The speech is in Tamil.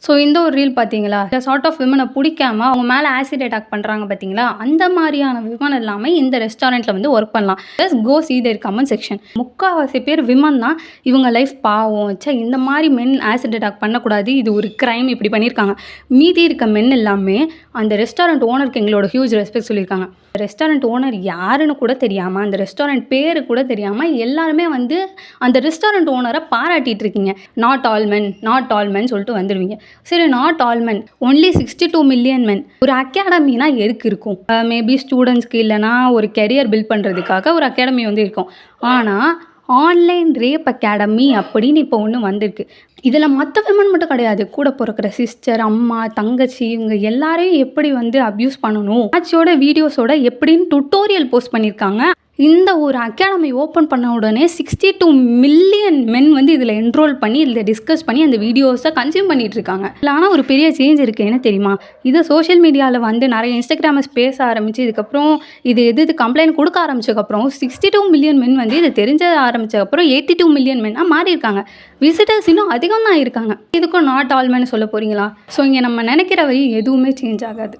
ஸோ இந்த ஒரு ரீல் பார்த்தீங்களா? இந்த சார்ட் ஆஃப் விமனை பிடிக்காம அவங்க மேலே ஆசிட் அட்டாக் பண்ணுறாங்க பார்த்தீங்களா? அந்த மாதிரியான விமன் எல்லாமே இந்த ரெஸ்டாரண்ட்டில் வந்து ஒர்க் பண்ணலாம். ஜஸ்ட் கோ சீ தேர் கமெண்ட் செக்ஷன். முக்கால்வாசி பேர் விமன் தான். இவங்க லைஃப் பாவம், இந்த மாதிரி மென் ஆசிட் அட்டாக் பண்ணக்கூடாது, இது ஒரு கிரைம், இப்படி பண்ணியிருக்காங்க. மீதி இருக்க மென் எல்லாமே அந்த ரெஸ்டாரண்ட் ஓனருக்கு எங்களோட ஹியூஜ் ரெஸ்பெக்ட் சொல்லியிருக்காங்க. ரெஸ்டாரண்ட் ஓனர் யாருன்னு கூட தெரியாமல், அந்த ரெஸ்டாரண்ட் பேரு கூட தெரியாமல் எல்லாருமே வந்து அந்த ரெஸ்டாரண்ட் ஓனரை பாராட்டிட்டு இருக்கீங்க. நாட் ஆல் மென் சொல்லிட்டு வந்துடுவீங்க. சரி, not all men, only 62 million men. ஒரு அகாடமினா எதுக்கு இருக்கும்? மேபி ஸ்டூடெண்ட்ஸ்க்கு இல்லைனா ஒரு கெரியர் பில்ட் பண்ணுறதுக்காக ஒரு அகாடமி வந்து இருக்கும். ஆனால் ஆன்லைன் ரேப் அகாடமி அப்படின்னு இப்போ ஒன்று வந்திருக்கு. இதில் மற்ற விமன் மட்டும் கிடையாது, கூட பிறக்கிற சிஸ்டர், அம்மா, தங்கச்சி, இவங்க எல்லாரையும் எப்படி வந்து அப்யூஸ் பண்ணணும், மேட்சோட வீடியோஸோட எப்படின்னு டுட்டோரியல் போஸ்ட் பண்ணியிருக்காங்க. இந்த ஒரு அகாடமி ஓப்பன் பண்ண உடனே 62 மில்லியன் மென் வந்து இதில் என்ரோல் பண்ணி இதில் டிஸ்கஸ் பண்ணி அந்த வீடியோஸை கன்சியூம் பண்ணிட்டு இருக்காங்க. இல்லை, ஆனால் ஒரு பெரிய சேஞ்ச் இருக்குது. என்ன தெரியுமா? இது சோஷியல் மீடியாவில் வந்து நிறைய இன்ஸ்டாகிராமர்ஸ் பேச ஆரம்பிச்சு இதுக்கப்புறம் இது கம்ப்ளைண்ட் கொடுக்க ஆரம்பிச்சதுக்கப்புறம் 62 மில்லியன் மென் வந்து இது தெரிஞ்ச ஆரம்பிச்சதுக்கப்புறம் 82 மில்லியன் மென்னாக மாறி இருக்காங்க. விசிட்டர்ஸ் இன்னும் அதிகம் தான் இருக்காங்க. இதுக்கும் நாட் ஆல் மென் சொல்ல போகிறீங்களா? ஸோ இங்கே நம்ம நினைக்கிற வரையும் எதுவுமே சேஞ்ச் ஆகாது.